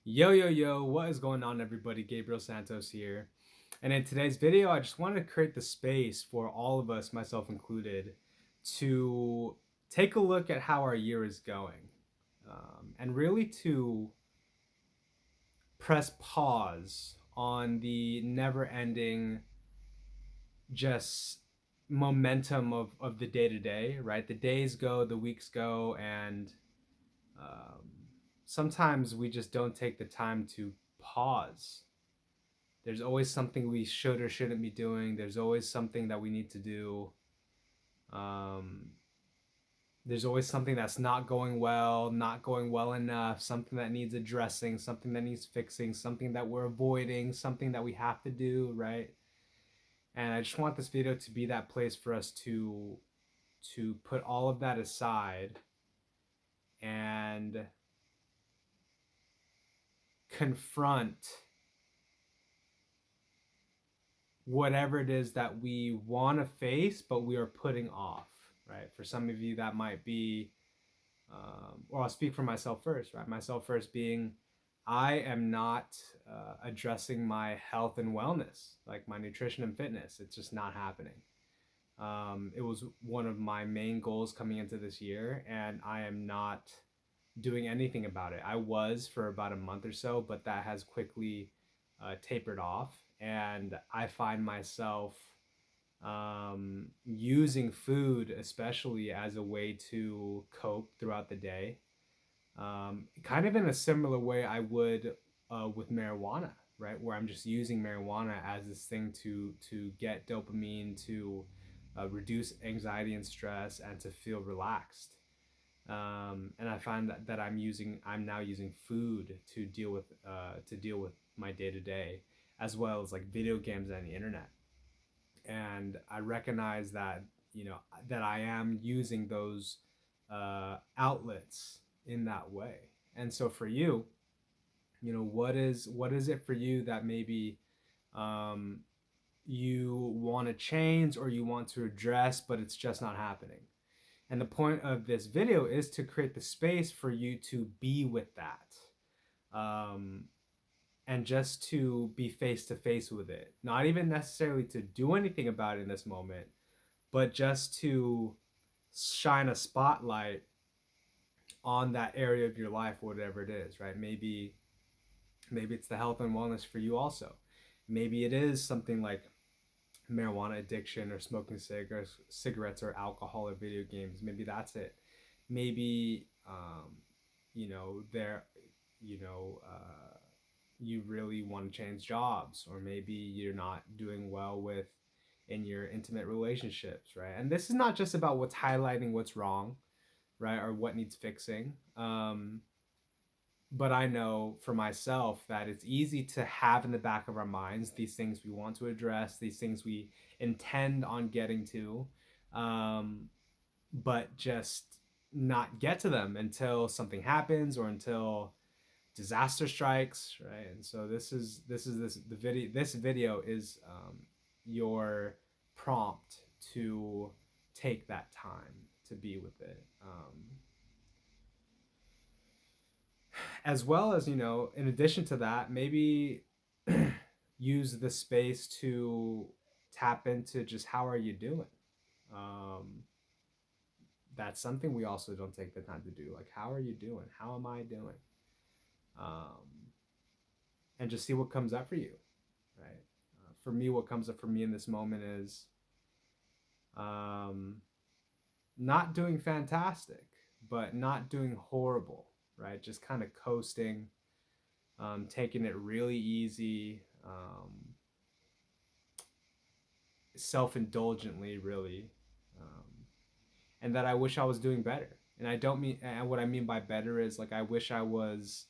Yo, yo, yo, what is going on, everybody? Gabriel Santos here. And in today's video, I just wanted to create the space for all of us, myself included, to take a look at how our year is going and really to press pause on the never ending just momentum of the day to day, right? The days go, the weeks go, and um, sometimes we just don't take the time to pause. There's always something we should or shouldn't be doing. There's always something that we need to do. Um, there's always something that's not going well enough, something that needs addressing, something that needs fixing, something that we're avoiding, something that we have to do, right? And I just want this video to be that place for us to put all of that aside and confront whatever it is that we want to face, but we are putting off, right? For some of you, that might be, or I'll speak for myself first, right? Myself first being, I am not addressing my health and wellness, like my nutrition and fitness. It's just not happening. It was one of my main goals coming into this year, and I am not doing anything about it. I was for about a month or so, but that has quickly tapered off. And I find myself using food, especially as a way to cope throughout the day, kind of in a similar way I would with marijuana, right? Where I'm just using marijuana as this thing to get dopamine, to reduce anxiety and stress, and to feel relaxed. And I find that I'm now using food to deal with my day to day, as well as like video games and the internet. And I recognize that that I am using those outlets in that way. And so for you, what is it for you that maybe um, you want to change or you want to address, but it's just not happening? And the point of this video is to create the space for you to be with that. Um, and just to be face to face with it. Not even necessarily to do anything about it in this moment, but just to shine a spotlight on that area of your life, whatever it is, right? Maybe it's the health and wellness for you also. Maybe it is something like marijuana addiction or smoking cigarettes or alcohol or video games. Maybe that's it. Maybe there, you know, you really want to change jobs, or maybe you're not doing well with in your intimate relationships, right? And this is not just about what's highlighting what's wrong, right, or what needs fixing. But I know for myself that it's easy to have in the back of our minds these things we want to address, these things we intend on getting to, um, but just not get to them until something happens or until disaster strikes, right? And so this video is your prompt to take that time to be with it, as well as in addition to that, maybe use the space to tap into just how are you doing. um, that's something we also don't take the time to do, like how are you doing, how am I doing, um, and just see what comes up for you, right? For me, what comes up for me in this moment is um, not doing fantastic, but not doing horrible, right? Just kind of coasting, taking it really easy, self-indulgently, really, and that I wish I was doing better. And I don't mean, and what I mean by better is like I wish I was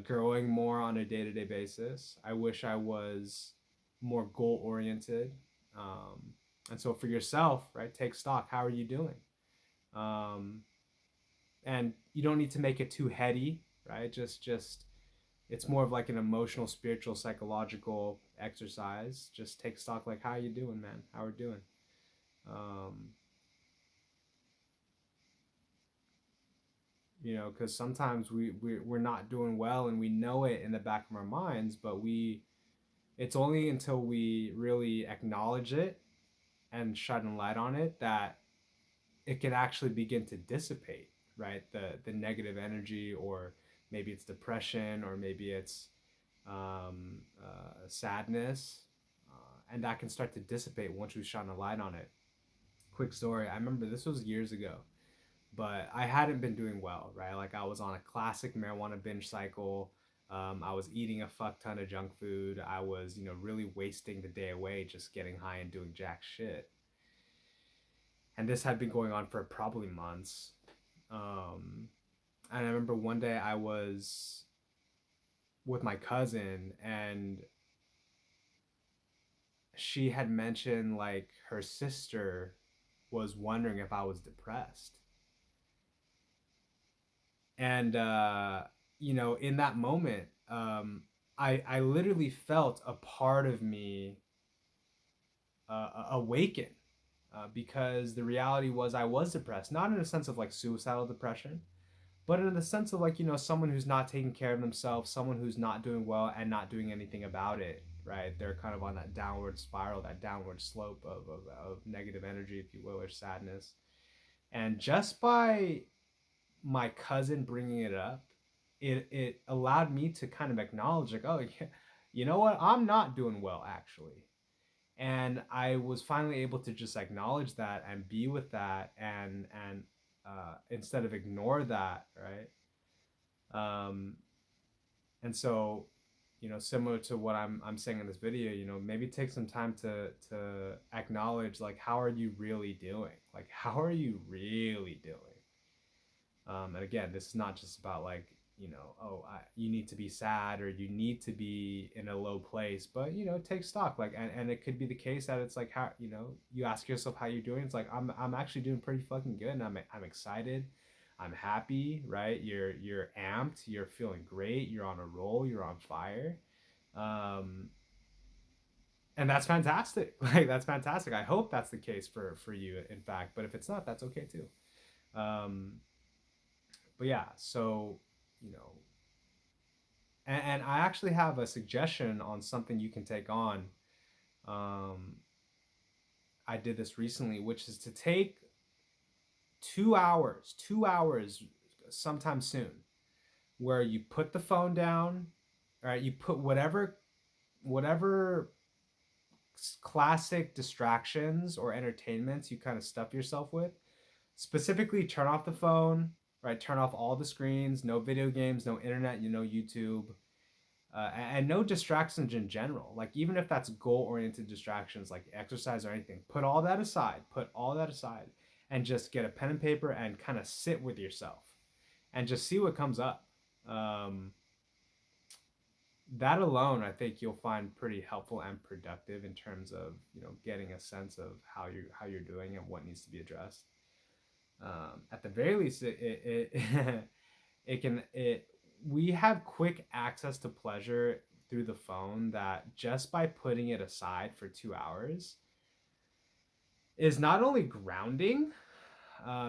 growing more on a day-to-day basis. I wish I was more goal-oriented. Um, and so for yourself, right, take stock. How are you doing? Um, and you don't need to make it too heady, right? Just it's more of like an emotional, spiritual, psychological exercise. Just take stock, like how are you doing, man? How are you doing? Um, you know, because sometimes we're not doing well and we know it in the back of our minds, but it's only until we really acknowledge it and shine a light on it that it can actually begin to dissipate, right? The negative energy, or maybe it's depression, or maybe it's sadness, and that can start to dissipate once we shine a light on it. Quick story: I remember this was years ago, but I hadn't been doing well, right? Like I was on a classic marijuana binge cycle. I was eating a fuck ton of junk food. I was, you know, really wasting the day away just getting high and doing jack shit. And this had been going on for probably months. Um, and I remember one day I was with my cousin, and she had mentioned like her sister was wondering if I was depressed. And you know, in that moment, I literally felt a part of me awaken, because the reality was I was depressed, not in a sense of like suicidal depression, but in the sense of like, you know, someone who's not taking care of themselves, someone who's not doing well and not doing anything about it, right? They're kind of on that downward spiral, that downward slope of negative energy, if you will, or sadness. And just by my cousin bringing it up, it allowed me to kind of acknowledge like, oh yeah, you know what, I'm not doing well actually. And I was finally able to just acknowledge that and be with that, and instead of ignore that, right? um and so, you know, similar to what I'm saying in this video, you know, maybe take some time to acknowledge like, how are you really doing, like how are you really doing. And again, this is not just about like, you know, oh, you need to be sad or you need to be in a low place, but you know, take stock. Like, and it could be the case that it's like, how, you know, you ask yourself how you're doing. It's like, I'm actually doing pretty fucking good, and I'm excited, I'm happy, right? You're amped, you're feeling great, you're on a roll, you're on fire. Um, and that's fantastic. Like that's fantastic. I hope that's the case for you, in fact. But if it's not, that's okay too. Um, but yeah, so, you know, and I actually have a suggestion on something you can take on. um, I did this recently, which is to take 2 hours sometime soon, where you put the phone down, right? You put whatever classic distractions or entertainments you kind of stuff yourself with. Specifically, turn off the phone, right? Turn off all the screens, no video games, no internet, you know, YouTube, and no distractions in general. Like, even if that's goal oriented distractions like exercise or anything, put all that aside. Put all that aside and just get a pen and paper and kind of sit with yourself and just see what comes up. Um, that alone, I think you'll find pretty helpful and productive in terms of, you know, getting a sense of how you're doing and what needs to be addressed. At the very least, it it can it we have quick access to pleasure through the phone, that just by putting it aside for 2 hours is not only grounding,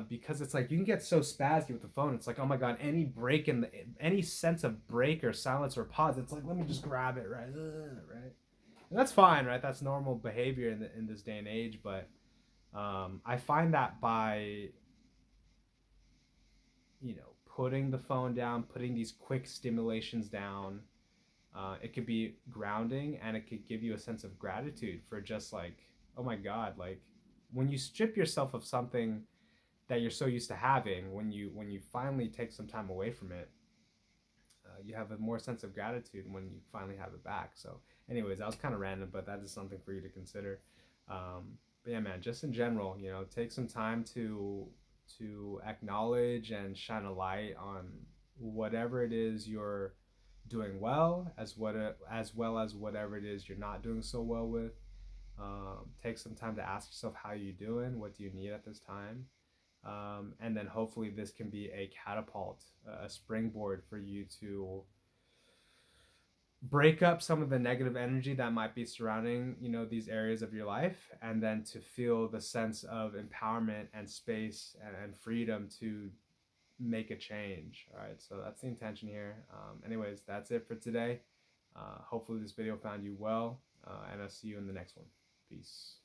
because it's like you can get so spazzy with the phone. It's like, oh my god, any break in any sense of break or silence or pause, it's like, let me just grab it, right? Right. And that's fine, right? That's normal behavior in this day and age. But I find that by, you know, putting the phone down, putting these quick stimulations down, it could be grounding, and it could give you a sense of gratitude for just like, oh my god, like when you strip yourself of something that you're so used to having, when you finally take some time away from it, you have a more sense of gratitude when you finally have it back. So, anyways, that was kind of random, but that is something for you to consider. But yeah, man, just in general, you know, take some time to acknowledge and shine a light on whatever it is you're doing well, as well as whatever it is you're not doing so well with. Take some time to ask yourself how you doing, what do you need at this time, and then hopefully this can be a catapult, a springboard for you to break up some of the negative energy that might be surrounding, you know, these areas of your life, and then to feel the sense of empowerment and space and freedom to make a change. All right, so that's the intention here. Anyways, that's it for today. Hopefully this video found you well, and I'll see you in the next one. Peace.